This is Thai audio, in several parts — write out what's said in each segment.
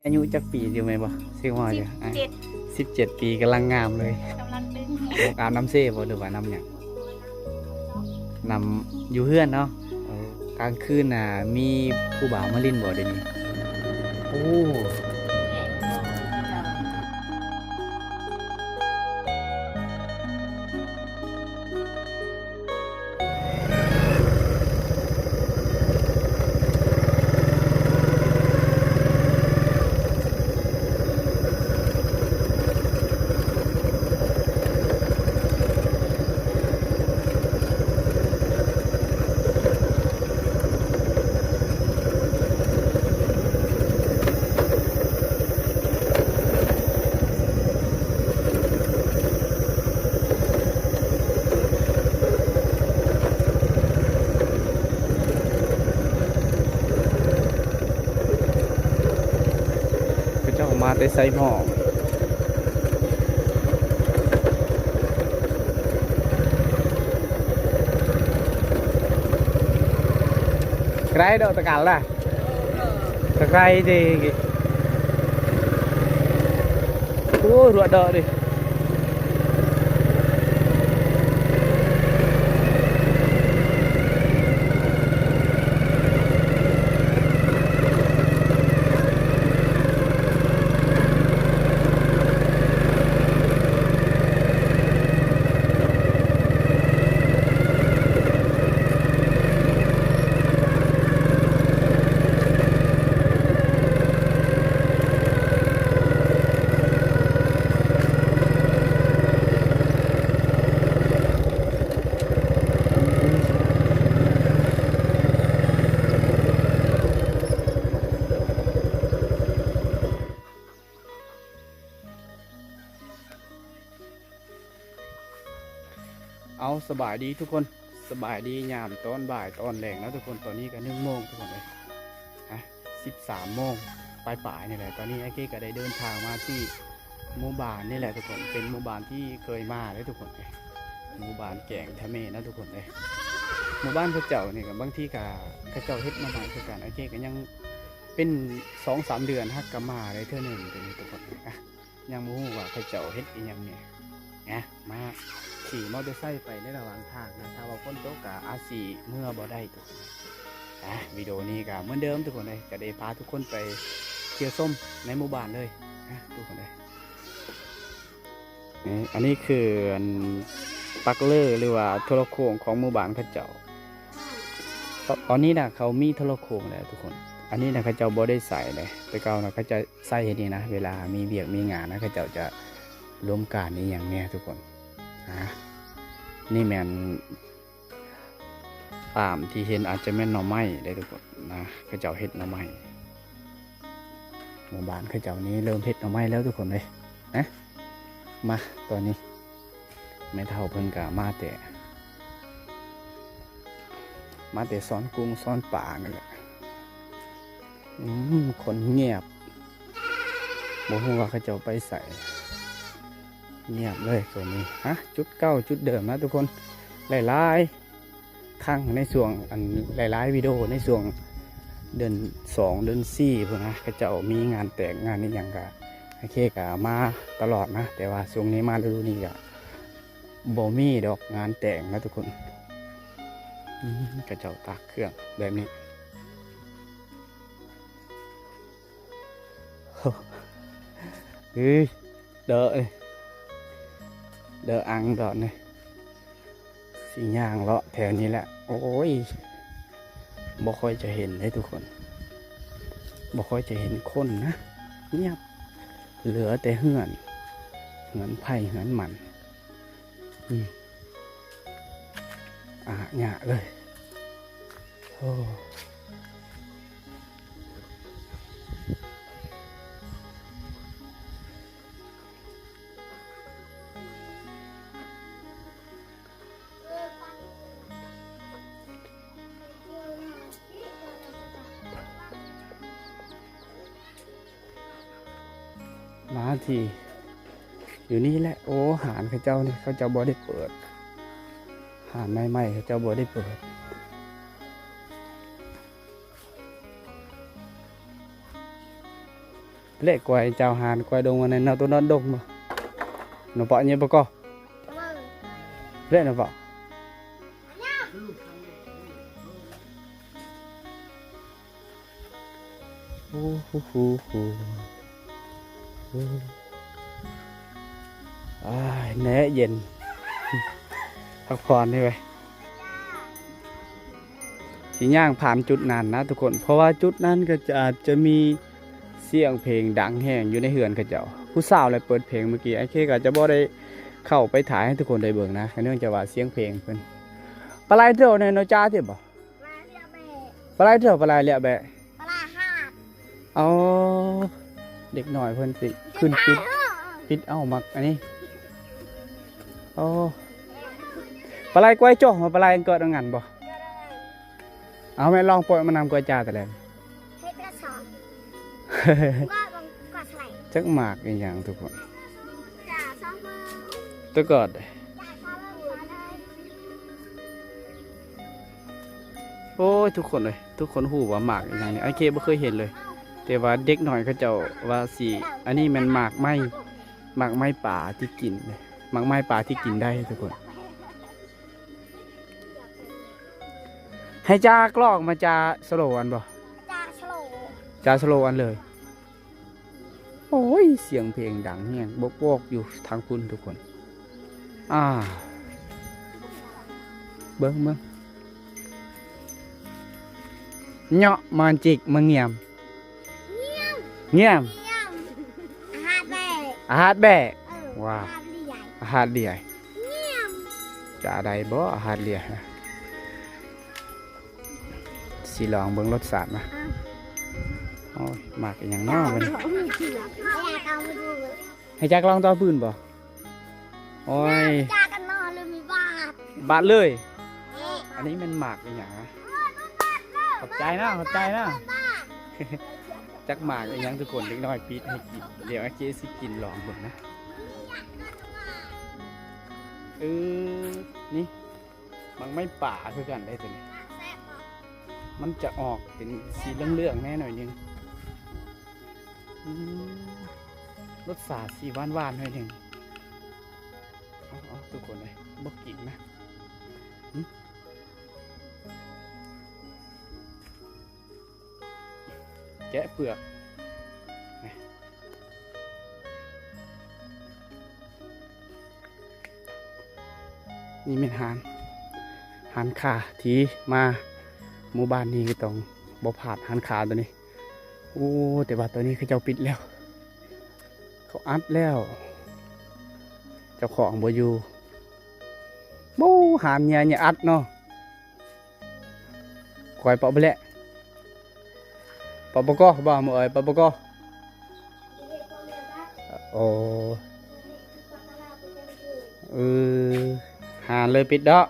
อายุจักปีอยู่ไหมบ่ซิว่าอยู่1717 ปีกำลังงามเลยกำลังดึงอาบน้ำเซ่บ่หรือว่าน้ำหยังน้ำอยู่เฮือนเนาะกลางคืนน่ะมีผู้บ่าวมาลิ้นบ่เดี๋ยวนี้โอ้พระเจ้ามาแต่ไซหม้อไกลđâu tất cả là tất cả thì ô ruột đỡ điเอาสบายดีทุกคนสบายดียามตอนบ่ายตอนแรงแล้วทุกคนตอนนี้ก็1 โมงทุกคนเลย13 โมงปลายนี่แหละตอนนี้ไอ้เก้ก็ได้เดินทางมาที่หมู่บ้านนี่แหละทุกคนเป็นหมู่บ้านที่เคยมาเลยทุกคนเลยหมู่บ้านแก่งทะเมนะทุกคนเลยหมู่บ้านพระเจ้านี่กับบางที่กับพระเจ้าเฮ็ดมาใหม่คือกันไอ้เก้ก็ยังเป็น2-3 เดือนฮักกะมาได้เท่านึงตัวนี้ทุกคนยังไม่รู้ว่าพระเจ้าเฮ็ดอีหยังเนี่ยมาขี่มอเตอร์ไซค์ไปในระหว่างทางนะถ้าว่าฝนตกกะอาสีเมื่อบ่ได้ทุกคนวิดีโอนี้ก็เหมือนเดิมทุกคนเลยก็ได้พาทุกคนไปเที่ยวส้มในหมู่บ้านเลยทุกคนเลยอันนี้คือปักเลอร์หรือว่าโทรโขงของหมู่บ้านเขาเจ้าตอนนี้นะเขามีโทรโขงแล้วทุกคนอันนี้นะเขาเจ้าบ่ได้ใส่เลยแต่เก่านะเขาจะใส่นี่นะเวลามีเบียกมีงานนะเขาเจ้าจะร่วมการนี้อย่างเนี้ยทุกคนนี่แมนปามที่เห็นอาจจะแม่นหน่อไม้ได้ทุกคนนะเขาเจ้าเห็ดหน่อไม้หมู่บ้านเขาเจ้านี้เริ่มเห็ดหน่อไม้แล้วทุกคนเลยมาตอนนี้ไม่เท่าเพิ่งกะมาแต่ซ้อนกุ้งซ้อนป่านี่แหละคนเงียบบอกว่าเขาเจ้าไปใส่เงียบเลยตัวนี้จุดเก้าจุดเดิมนะทุกคนหลายๆครั้งในช่วงหลายๆวิดีโอในช่วงเดือน2เดือน4พวกนะเขาเจ้ามีงานแต่งงานนี้อย่างกะไอ้เคกะมาตลอดนะแต่ว่าช่วงนี้มาฤดูนี้กะบ่มีดอกงานแต่งนะทุกคนเขาเจ้าตากเครื่องแบบนี้เฮ้ยเด้ออังดอกนี่สีย่างเลาะแถวนี้แหละโอ้ยบ่ค่อยจะเห็นเลยทุกคนบ่ค่อยจะเห็นคนนะเงียบเหลือแต่เหือนไผ่เหือนหมันหยะเลยโอ้มาทีอยู่นี่แหละโอ้หานเขาเจ้านี่เขาเจ้าบ่ได้เปิดหานใหม่ๆเขาเจ้าบ่ได้เปิด เละกวยเจ้าหานกวยดงวันนั้นตัวนั้นดงบ่หนูปอเนี่ยบ่ก็เละหนูปอโอ้โหแหนเย็นพักผ่อนนี่ไปสีย่างผ่านจุดนั้นนะทุกคนเพราะว่าจุดนั้นก็จะมีเสียงเพลงดังแห้งอยู่ในเหือนเขาเจ้าผู้สาวเลยเปิดเพลงเมื่อกี้ไอ้เคก็จะบ่ได้เข้าไปถ่ายให้ทุกคนได้เบิ่งนะเนื่องจากว่าเสียงเพลงเพิ่นปลายเท่าในโนจ้าที่บ่ปลายเท่าปลายเลี้ยแบะเอาเด็กหน่อยเพิ่นสิขึ้นปิดเอามักอันนี้โอ้ปลายกล้วยจ่อมาปลายเกิดงันบ่เอาแม่ลองปล่อยมานำกล้วยจ่าแต่แรกจักหมากอีกอย่างทุกคนตัวกอดโอ้ยทุกคนเลยทุกคนหูว่าหมากอีกอย่างนี้ไอเคไม่เคยเห็นเลยแต่ว่าเด็กหน่อยเขาเจ้าว่าสีอันนี้มันหมากไม้ป่าที่กินหมากไม้ป่าที่กินได้ทุกคนให้จ้ากลอกมาจ้าสโลวันบ่จ้าสโลวันเลยโอ้ยเสียงเพลงดังเนี่ยบกอยู่ทางคุณทุกคนเบิ้งเนาะมันจิกมันเงียบอาหารแบะว้าวอาหารเดี่ยจะได้บ่อาหารเดี่ยสิลองเบิ้งรสชาตินะโอ้ยมากอย่างน้อมันให้จักลองต่อปืนบ่โอ้ยจักกันนอนเลยมีบาดเลยอันนี้มันหมากอย่างนะขอบใจนะจักหมากอย่างทุกคนเล็กน้อยปีดให้กินเดี๋ยวไอ้เจสิกินลองหมดนะนี่มันไม่ป่าคือกันได้ตัวนี้มันจะออกเป็นสีเหลืองๆแน่หน่อยนึงรสชาติสีหวานหน่อยนึงเอาทุกคนเลยบกินนะแกะเปลือกนี่เป็นหานขาที่มาหมู่บ้านนี้ก็ต้องบ่ผ่านหานขาตัวนี้โอ้แต่ว่าตัวนี้คือเจ้าปิดแล้วเขาอัดแล้วเจ้าของบ่อยู่บูหานเนี่ยอัดเนาะคอยเปาะไปแหละเปาะปกบ่มาเอ่ยเปาะปกโอ้หานเลยปิดดอก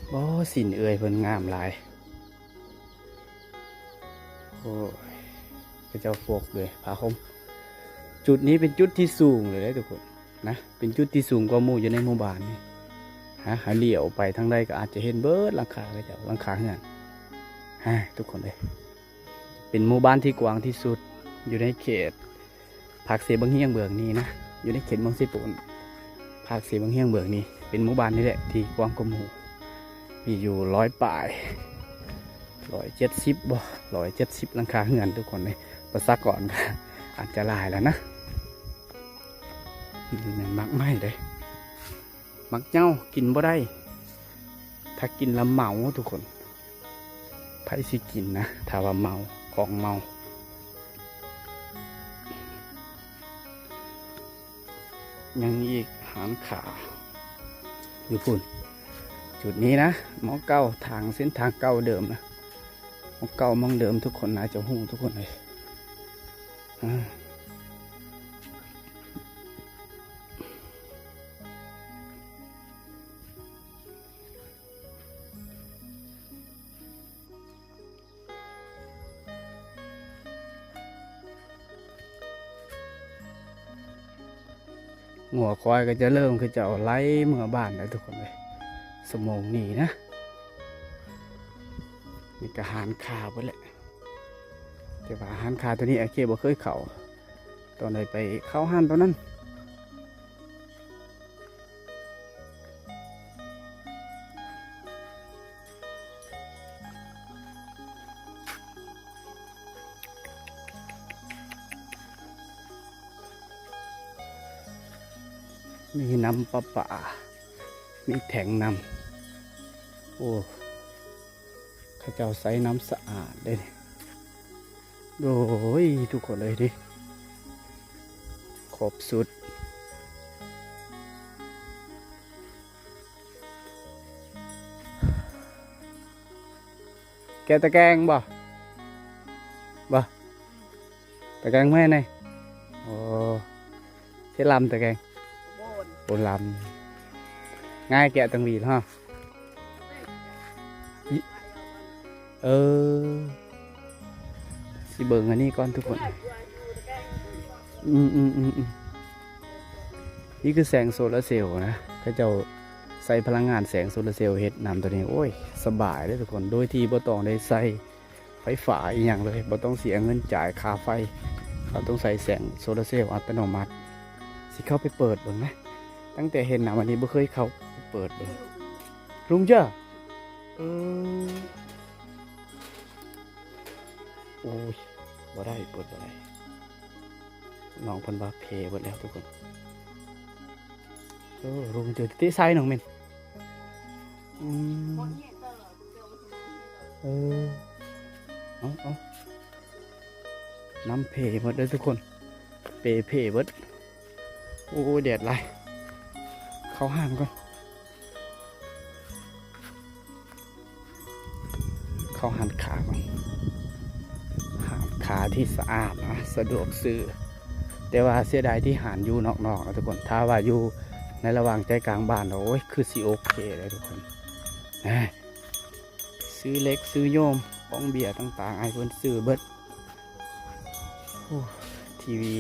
โอ้สินเอ่ยเพิ่นงามหลายโอ้ยพระเจ้าโฟกเลยพาคมจุดนี้เป็นจุดที่สูงเลยทุกคนนะเป็นจุดที่สูงกว่าหมู่อยู่ในหมู่บ้านนี่หาเหลี่ยวไปทางใดก็อาจจะเห็นเบิดหลังคาเลยจ้ะหลังคาเงี้ยทุกคนเลยเป็นหมู่บ้านที่กว้างที่สุดอยู่ในเขตภาคเสบังเฮียงเบืองนี้นะอยู่ในเขตเมืองสิปุ่นภาคเสบังเฮียงเบืองนี้เป็นหมู่บ้านนี่แหละที่กว้างกว่าหมู่มีอยู่100 ป่าย170บ่170หลังคาเงินทุกคนเลยประชากรก็อาจจะหลายแล้วนะนี่มักไม่ได้มักเน่ากินบ่ได้ถ้ากินแล้วเมาทุกคนไผสิกินนะถ้าว่าเมาของเมายังอีกหางขาอยู่ปุ่นจุดนี้นะมองเก้าทางเส้นทางเก้าเดิมนะมองเก้ามองเดิมทุกคนนะจะหูทุกคนเลยหัวควายก็จะเริ่มคือจะไล่เมื่อบ้านแล้วทุกคนเลยสมองนี่นะนี่ก็หานขาไปแหละแต่ แต่ว่าห้านค้าตัวนี้ไอเคบ่เคยเข้าตอนใดไปเข้าห้านตอนนั้นมีน้ำประปามีแทงน้ำโอ้ข้าเจ้าใส่น้ำสะอาดได้โอ้ยทุกคนเลยดิครบสุดแกตะแกงบ่ตะแกงแม่ไงโอ้ใช้ลำตะแกงโบนลำง่ายแกะตังหวีดฮะเออสิเบิ่งอันนี้ก่อนทุกคนนี่คือแสงโซลาร์เซลล์นะเขาเจ้าใส่พลังงานแสงโซลาร์เซลล์เฮ็ดนำตัวนี้โอ้ยสบายเลยทุกคนโดยที่บ่ต้องได้ใส่ไฟฟ้าอีกอย่างเลยบ่ต้องเสียเงินจ่ายค่าไฟเขาต้องใส่แสงโซลาร์เซลล์อัตโนมัติสิเข้าไปเปิดเบิ่งนะตั้งแต่เห็นนะวันนี้บ่เคยเข้าไปเปิดเบิ่งลุงจ้าโอ้ยบ่ได้เปิดบ่ได้น้องเพิ่นว่าเพเบิดแล้วทุกคนลุงเจอที่ไซน้องเม่นเอาน้ำเพหมดเลยทุกคนเพเบิดโอ้แดดไรเข้าห้างก่อนเข้าหันขาก่อนหันขาที่สะอาดนะสะดวกซื้อแต่ว่าเสียดายที่หันอยู่นอกๆนะทุกคนถ้าว่าอยู่ในระหว่างใจกลางบ้านโอ้ยคือสิโอเคเลยทุกคนซื้อเล็กซื้อโยมป้องเบียร์ต่างๆไอ้เพิ่นซื้อเบิดทีวี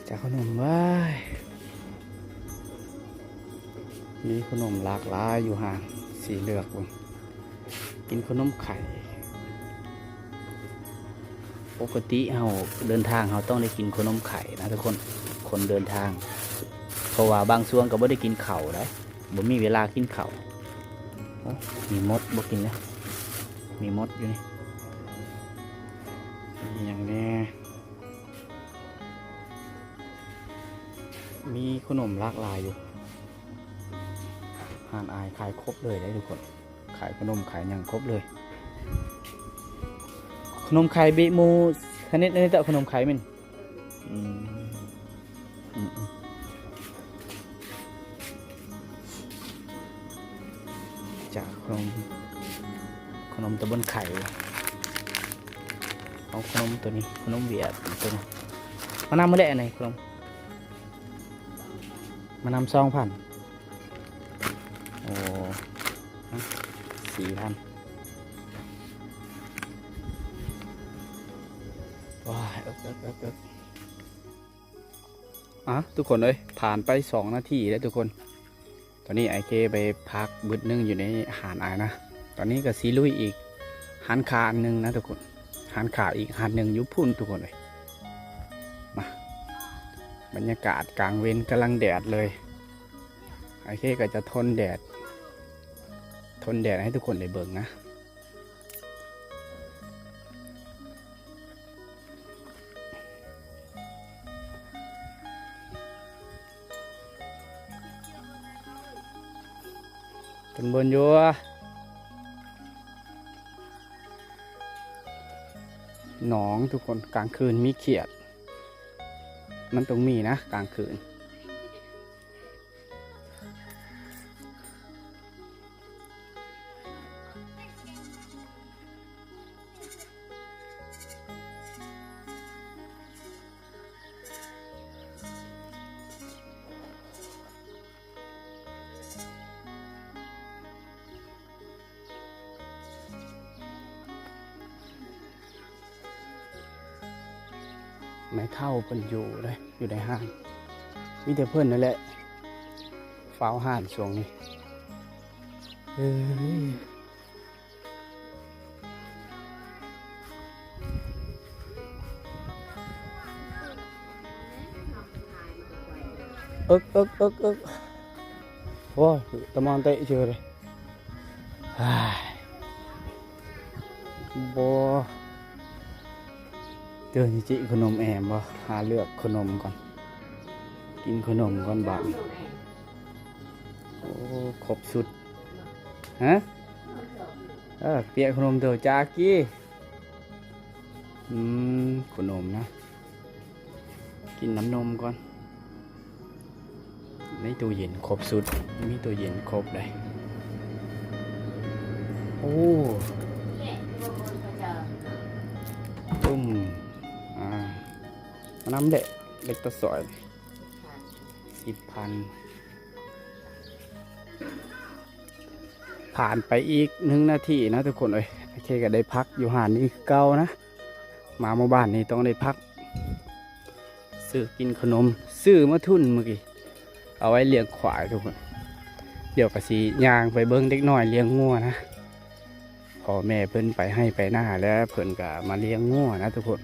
จากขนมว้ายมีขนมหลากหลายอยู่ห่างสีเหลือกกินขนมไข่ปกติเราเดินทางเราต้องได้กินขนมไข่นะทุกคนเดินทางเพราะว่าบางช่วงก็ไม่ได้กินเข่าได้บ่มีเวลากินเข่ามีมดบ่กินนะมีมดอยู่นี่อย่างนี้มีขนมหลากหลายอยู่หานอายขายครบเลยได้ทุกคนขายขนมขายอย่างครบเลยขนมไข่บิมูชนิดนี้แต่ขนมไข่มันจากขนมตะบนไข่เอาขนมตัวนี้ขนมเวียดตัวนี้มานำมาได้ไหนขนมมานำ2,000โอ้4,000ว้ายทุกคนเลยผ่านไป2 นาทีแล้วทุกคนตอนนี้ไอเคไปพักบึดนึงอยู่ในหาดอายนะตอนนี้ก็ซีลุยอีกหันขาหนึ่งนะทุกคนหันขาอีกหันหนึ่งยุบพุ่นทุกคนเลยมาบรรยากาศกลางเว้นกำลังแดดเลยไอเคก็จะทนแดดให้ทุกคนได้เบิ่งนะเป็นบนยัวหนองทุกคนกลางคืนมีเขียดมันต้องมีนะกลางคืนไม่เท่าเพิ่นอยู่เลยอยู่ในห้างมีแต่เพิ่นนั่นแหละเฝ้าห้างช่วงนี้ ức ôi tao mong tệ chưa đây bốตื่นจิขนมแอมบ่หาเลือกขนมก่อนกินขนมก่อนบ้างโอ้ครบสุดฮะเปียกขนมเถอะจากีขนมนะกินน้ำนมก่อนในตู้เย็นครบสุดมีตู้เย็นครบเลยโอ้ตุ้มน้ำเล็กตะสอย10,000ผ่านไปอีก1 นาทีนะทุกคนเลยโอเคก็ได้พักอยู่หาดนี้เก่านะมาหมู่บ้านนี้ต้องได้พักซื้อกินขนมซื้อมาทุนเมื่อกี้เอาไว้เลี้ยงควายทุกคนเดี๋ยวก็สิย่างไปเบิ้งเด็กน้อยเลี้ยงงัวนะพ่อแม่เพิ่นไปให้ไปหน้าแล้วเพิ่นก็มาเลี้ยงงัวนะทุกคน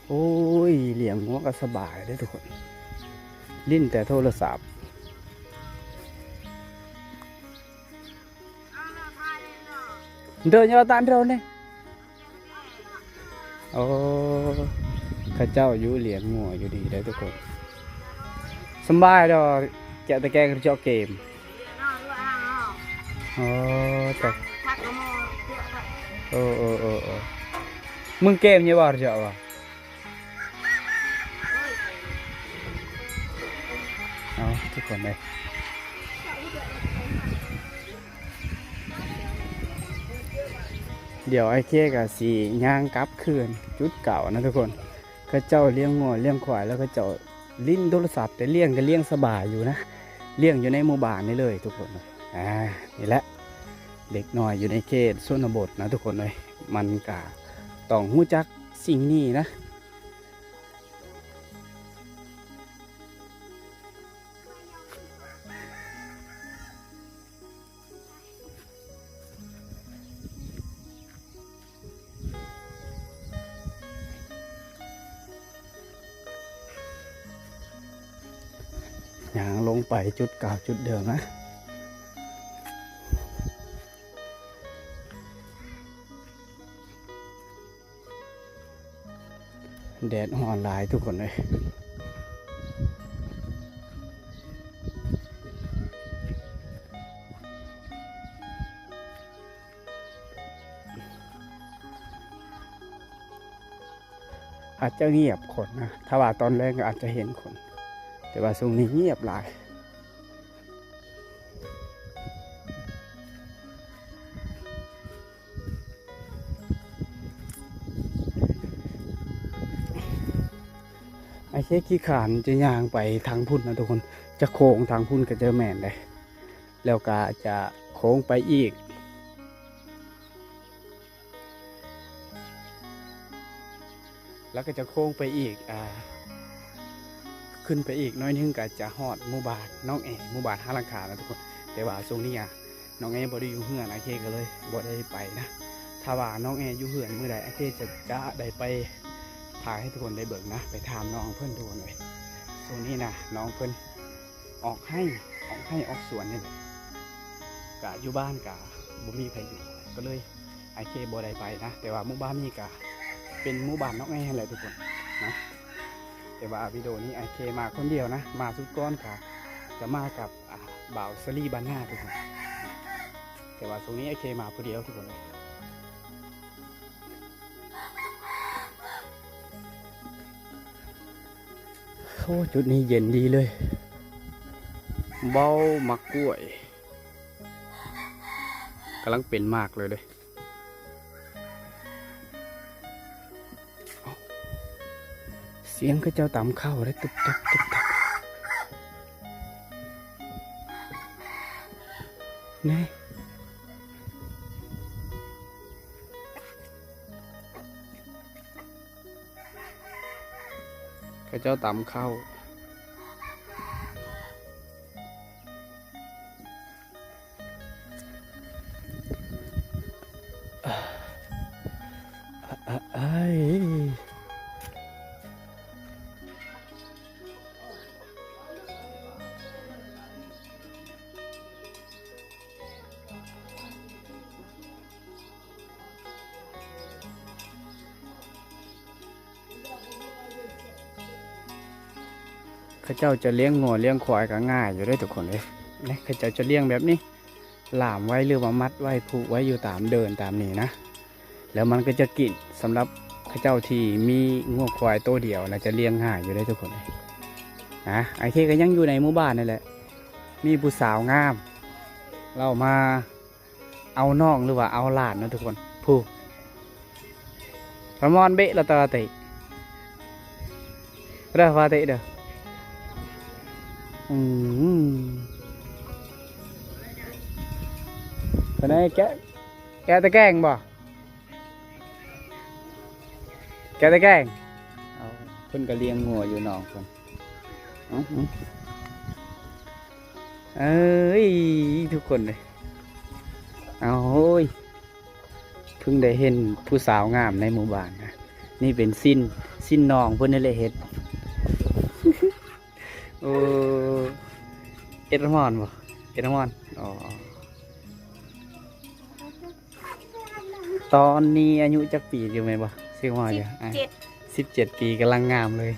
โอ้ยเลี้ยงงัวก็สบายเลยทุกคนลิ้นแต่โทรศัพท์เดินยอตันเราเนี่ยโอ้ข้าเจ้าอยู่เลี้ยงงัวอยู่ดีได้ทุกคนสบายดอกแกะตะแกรงเจาะเกมโอ้ตักโอ้มึงเกมยังบ่เจาะวะเอาทุกคนเลยเดี๋ยวไอ้เค้กสีย่างกลับคืนจุดเก่านะทุกคนข้าเจ้าเลี้ยงงัวเลี้ยงควายแล้วก็เจ้าลิ้นโทรศัพท์แต่เลี้ยงก็เลี้ยงสบายอยู่นะเลี้ยงอยู่ในหมู่บ้านนี่เลยทุกคนนี่แหละเด็กน้อยอยู่ในเขตชนบทนะทุกคนเลยมันก็ต้องรู้จักสิ่งนี้นะอย่างลงไปจุดเก่าจุดเดิมนะแดดอ่อนหลายทุกคนเลยอาจจะเงียบคนนะถ้าว่าตอนแรกก็อาจจะเห็นคนแต่ว่าช่วงนี้เงียบหลายไอ้แค่ขี้ขานจะย่างไปทางพุ่นนะทุกคนจะโค้งทางพุ่นก็จะแม่นเลยแล้วก็จะโค้งไปอีกแล้วก็จะโค้งไปอีกขึ้นไปอีกน้อยนึงก็จะฮอดหมู่บ้านน้องแอหมู่บ้าน5 หลังคานะทุกคนแต่ว่าช่วงนี้น้องแอบ่ได้อยู่เฮือนไอ้เคก็เลยบ่ได้ไปนะถ้าว่าน้องแออยู่เฮือนเมื่อใดไอ้เคจะได้ไปถ่ายให้ทุกคนได้เบิกนะไปถามน้องเพื่อนทุกคนเลยช่วงนี้นะน้องเพื่อนออกสวนนี่แหละกะอยู่บ้านกะบ่มีใครอยู่ก็เลยไอ้เคบ่ได้ไปนะแต่ว่าหมู่บ้านนี้กะเป็นหมู่บ้านน้องแอแหละทุกคนนะแต่ว่าวิดีโอนี้ไอเคมาคนเดียวนะมาสุดก้อนค่ะจะมากับบ่าวซารีบ้านหน้าทุกคนแต่ว่าตรงนี้ไอเคมาคนเดียวทุกคนเลยโอ้จุดนี้เย็นดีเลยเบ้ามักกล้วยกำลังเป็นมากเลยเสียงก็เจ้าตำเข้าได้ตุ๊บตับนี่ก็เจ้าตำเข้า เอ้ยเขาเจ้าจะเลี้ยงงัวเลี้ยงควายก็ง่ายอยู่ได้ทุกคนเลยนะเขาเจ้าจะเลี้ยงแบบนี้หลามไว้หรือว่ามัดไว้ผูกไว้อยู่ตามเดินตามนี้นะแล้วมันก็จะกินสำหรับข้าเจ้าที่มีงัวควายตัวเดียวนะจะเลี้ยงง่ายอยู่ได้ทุกคนเลยนะไอเคก็ยังอยู่ในหมู่บ้านนี่แหละมีผู้สาวงามเรามาเอาน้องหรือว่าเอาหลานนะทุกคนผู้ประมอนเบะละตาติเด้อฟาติเด้อตอนนี้แกตะแกงบ่แกตะแกงเอาเพิ่นก็เลี้ยงงัวอยู่น้องเพิ่นเอ้ยทุกคนเลยเอาโอ้ยเพิ่งได้เห็นผู้สาวงามในหมู่บ้านนะนี่เป็นสิ้นน้องเพิ่นนี่แหละเฮ็ด โอ้เอ็ดมอนบ่เอ็ดมอนอ๋อตอนนี้อายุจักปีอยู่ไหมบ่เชื่อว่าอยู่17 ปีกำลังงามเลย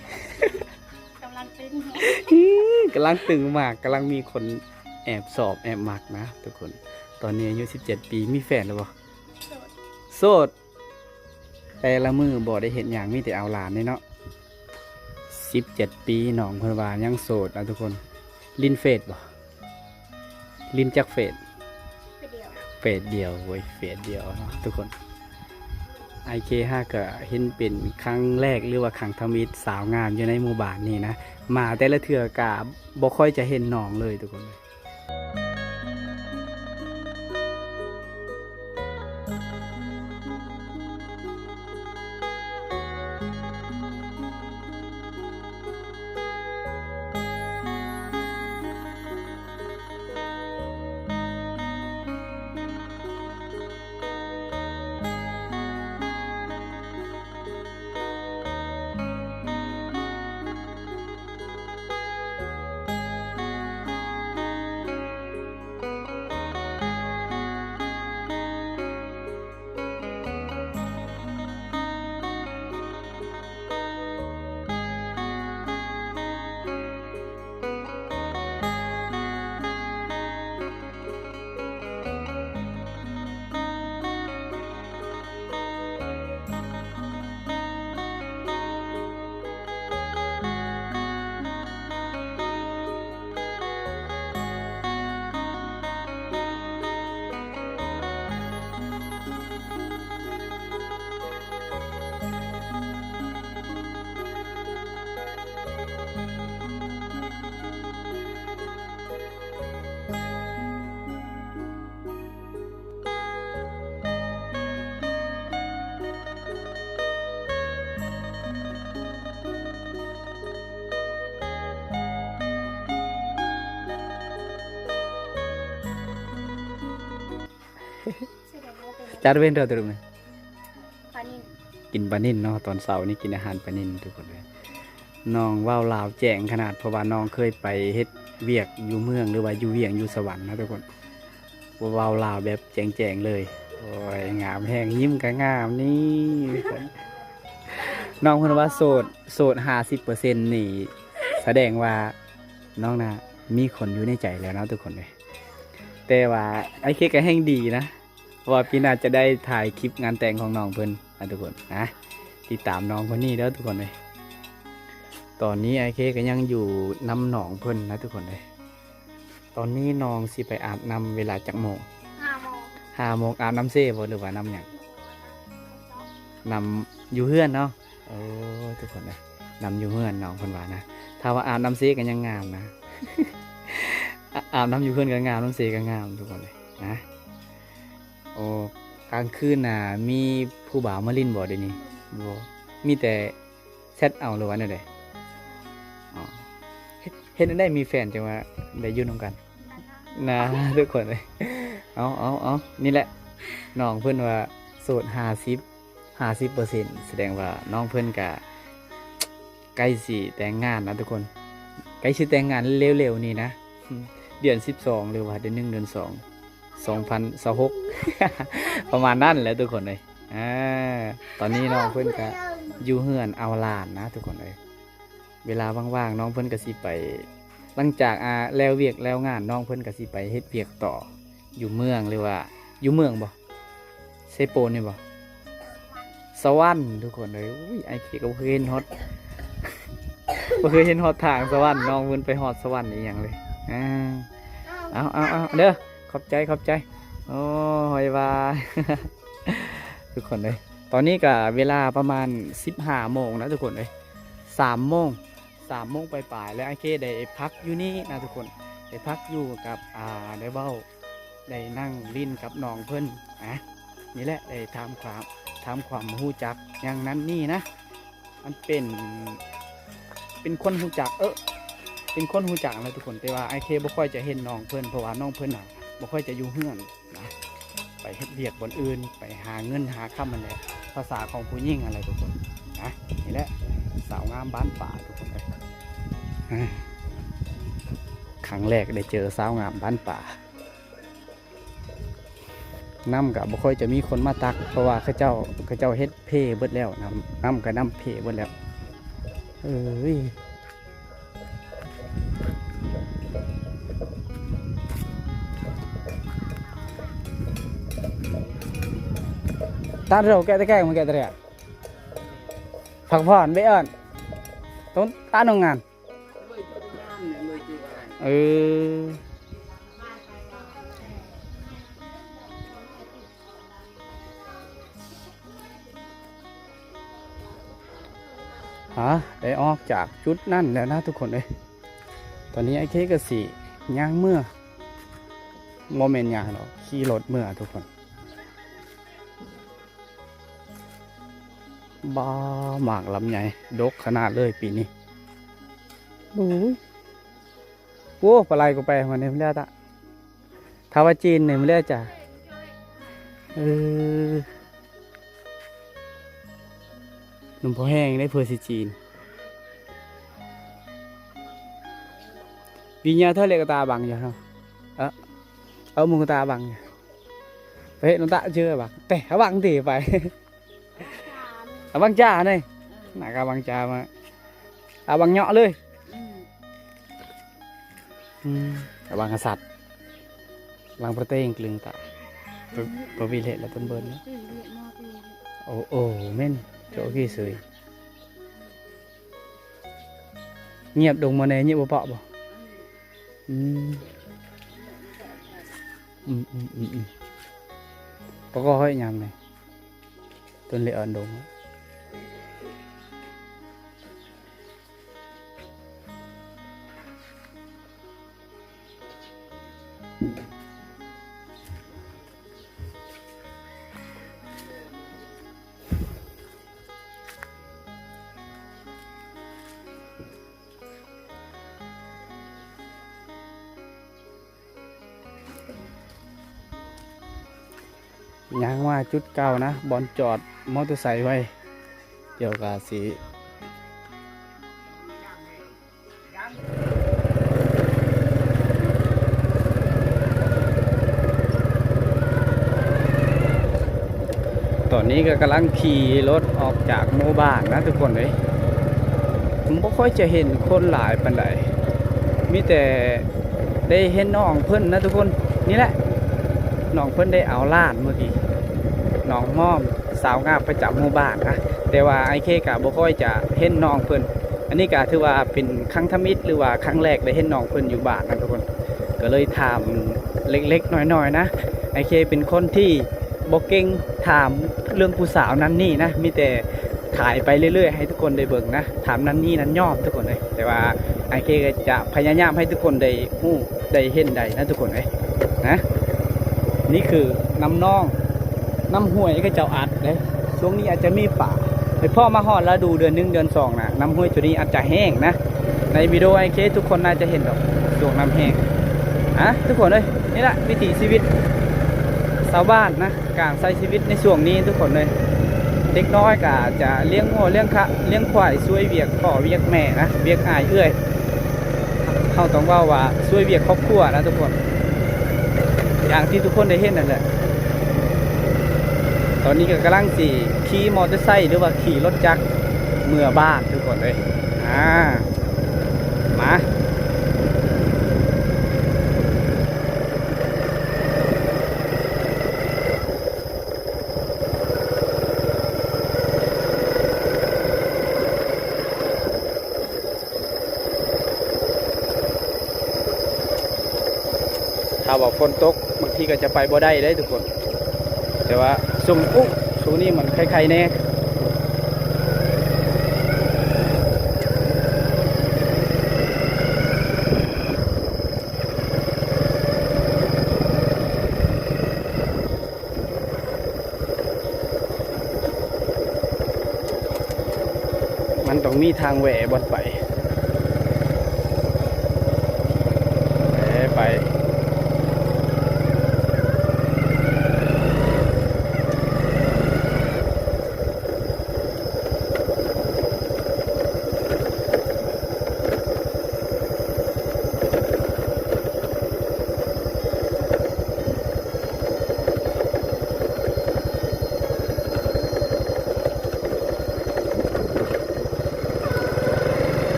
กำลังตึงกำลังตึงมากกำลังมีคนแอบสอบแอบหมักนะทุกคนตอนนี้อายุ17 ปีมีแฟนหรือบ่โสดแต่ละมือบ่ได้เห็นอย่างมีแต่เอาหลานนี่เนาะ17 ปีน้องคนวานยังโสดนะทุกคนลินเฟสบ่ลินจักเฟสเฟสเดียวเว้ยเฟสเดียวเนาะทุกคนIK5ก็เห็นเป็นครั้งแรกหรือว่าครั้งทมิตรสาวงามอยู่ในหมู่บ้านนี่นะมาแต่ละเทื่อกะบ่ค่อยจะเห็นน้องเลยทุกคนเลยจัดเว้นเท่าไหร่ปลานิ่นกินปลานิ่นเนาะตอนเช้านี่กินอาหารปลานิ่นทุกคนเลยน้องว่าวลาวแจ้งขนาดเพราะว่าน้องเคยไปเฮ็ดเวียกอยู่เมืองหรือว่าอยู่เวียงอยู่สวรรค์นะทุกคนว่าวลาวแบบแจ้งเลยโอ้ยงามแห้งยิ้มก็งามนี่น้องคนว่าโสด50%นี่แสดงว่าน้องนะมีคนอยู่ในใจแล้วนะทุกคนเลยแต่ว่าไอ้เคก็แห้งดีนะว่าพี่นาจะได้ถ่ายคลิปงานแต่งของน้องเพิ่นนะทุกคนนะติดตามน้องคนนี้แล้วทุกคนเลยตอนนี้ไอเคก็ยังอยู่น้ำหนองเพิ่นนะทุกคนเลยตอนนี้น้องสิไปอาบน้ำเวลาจักโมง5 โมงอาบน้ำเซ่บ่หรือว่าน้ำหยังน้ำอยู่เฮือนเนาะโอ้ทุกคนเลยน้ำอยู่เฮือนน้องเพิ่นว่านะถ้าว่าอาบน้ำเซ่ก็ยังงามนะ อาบน้ำอยู่เฮือนก็งามน้ำเซ่ก็งามทุกคนเลยนะโอ้กลางคืนน่ะมีผู้บ่าวมาลิ้นบ่เดี๋ยวนี้บ่มีแต่แชทเอาหรือว่าเนี่ยเด้อ๋อเห็นได้มีแฟนจังว่าได้อยู่นำกันนะทุกคนเลยเอานี่แหละน้องเพิ่นว่าโสด 50%แสดงว่าน้องเพิ่นกะใกล้สิแต่งงานนะทุกคนใกล้สิแต่งงานเร็วๆนี่นะเดือน12หรือว่าเดือน1เดือน2 2026 ประมาณนั้นแหละทุกคนเลยตอนนี้น้องเพิ่นกะอยู่เฮือนเอาหลานนะทุกคนเลยเวลาว่างๆน้องเพิ่นก็สิไปหลังจากแล้วเวียกแล้วงานน้องเพิ่นก็สิไปเฮ็ดเวียกต่ออยู่เมืองหรือว่าอยู่เมืองบ่เซโปนนี่บ่สวรรค์ทุกคนเลยอุ้ยไอ้เก๋ก็เคยเห็นฮอตบ่เคยเห็นฮอตทางสวรรค์น้องเพิ่นไปฮอตสวรรค์อีหยังเลยเอาเด้อขอบใจโอ้ยบาย ทุกคนเลยตอนนี้ก็เวลาประมาณ15 โมงนะทุกคนเลย3 โมงไปแล้วไอ้เก๋ได้พักอยู่นี่นะทุกคนได้พักอยู่กับได้เว้าได้นั่งลิ้นกับน้องเพิ่นนี่แหละได้ทำความรู้จักอย่างนั้นนี่นะมันเป็นคนรู้จักเป็นคนรู้จักนะทุกคนแต่ว่าไอเคบ่ค่อยจะเห็นน้องเพิ่นเพราะว่าน้องเพิ่นบ่ค่อยจะอยู่เฮือนนะไปเฮ็ดเวียกบนอื่นไปหาเงินหาค่ำมันแหละภาษาของผู้หญิงอะไรทุกคนนะนี่แหละสาวงามบ้านป่าทุกคนเลยครั้งแรกได้เจอสาวงามบ้านป่าน้ำกับบ่ค่อยจะมีคนมาตักเพราะว่าเขาเจ้าเฮ็ดเพเบิดแล้วน้ำกับน้ำเพเบิดแล้วตาเราแกะตะแกรงมันแกะตะเรียผักผ่อนไปเอิญต้นตาหนงงานได้ออกจากจุดนั่นแล้วนะทุกคนเลยตอนนี้ไอ้เคกสีย่างเมื่อโมเมนต์ย่างเราขี่รถเมื่อทุกคนบ้าหมากลำใหญ่ดกขนาดเลยปีนี้โอ้ปลายกูไปวันนี้ไม่ได้ตะทาวาจีนเนี่ยไม่ได้จ้ะหนุ่มพอแห้งได้เพอร์ซิจีนวิญญาณเท่าเล็กตาบังอยู่เนาะมุงตาบังไปน้องตาเชื่อบังแต่บังตีไปบังจ่าเนี่ยหน้ากาบังจ่ามาบังเหาะเลยบังกษัตริย์บังประเทศกลึงตาประวิเลแล้วต้นเบิร์นโอ้เม่นโจ้กี่สวยเงียบดงมาเนี่ยเงียบบ่เปาะบ่ก็ให้ยำnàyต้นเลี้ยนดงย่างว่าจุดเก่านะบอลจอดมอเตอร์ไซค์ไว้เดี๋ยวกาสีตอนนี้ก็กำลังขี่รถออกจากหมู่บ้านนะทุกคนเลยผมไม่ค่อยจะเห็นคนหลายปานใดมีแต่ได้เห็นน้องเพิ่นนะทุกคนนี่แหละน้องเพิ่นได้เอาล้านเมื่อกี้น้องม่อมสาวงามประจำหมู่บ้านนะแต่ว่าไอเคกะบ่ค่อยจะเห็นน้องเพิ่นอันนี้กะถือว่าเป็นครั้งทมิตรหรือว่าครั้งแรกได้เห็นน้องเพิ่นอยู่บ้านนะทุกคนก็เลยถามเล็กๆน้อยๆนะไอเคเป็นคนที่บ่เก่งถามเรื่องผู้สาวนั้นนี่นะมีแต่ถ่ายไปเรื่อยๆให้ทุกคนได้เบิ่งนะถามนั้นนี่นั้นยอมทุกคนเลยแต่ว่าไอเคก็จะพยายามให้ทุกคนได้ฮู้ได้เห็นได้นะทุกคนเลยนะนี่คือน้ำน่องน้ำห้วยก็เจ้าอัดเลยช่วงนี้อาจจะมีป่าไปพ่อมาฮอดแล้วดูเดือน1เดือน2นะน้ำห้วยจุดนี้อาจจะแห้งนะในวิดีโอไอเคทุกคนน่าจะเห็นดอกช่วงน้ำแห้งทุกคนเลยนี่แหละวิถีชีวิตชาวบ้านนะการใช้ชีวิตในช่วงนี้ทุกคนเลย เด็กน้อยก็จะเลี้ยงงัวเลี้ยงคะเลี้ยงควายช่วยเวียกพ่อเวียกแม่นะเวียกอายเอื้อยเขาต้องว่าช่วยเวียกครอบครัวนะทุกคนอย่างที่ทุกคนได้เห็นนั่นแหละตอนนี้ก็กำลังสี่ขี่มอเตอร์ไซค์หรือว่าขี่รถจักรเมื่อบ้านทุกคนเลยมาถ้าว่าฝนตกบางทีก็จะไปบ่ได้เลยทุกคนแต่ว่าช่วงนี้มันใครๆแน่มันต้องมีทางแหวะบนไป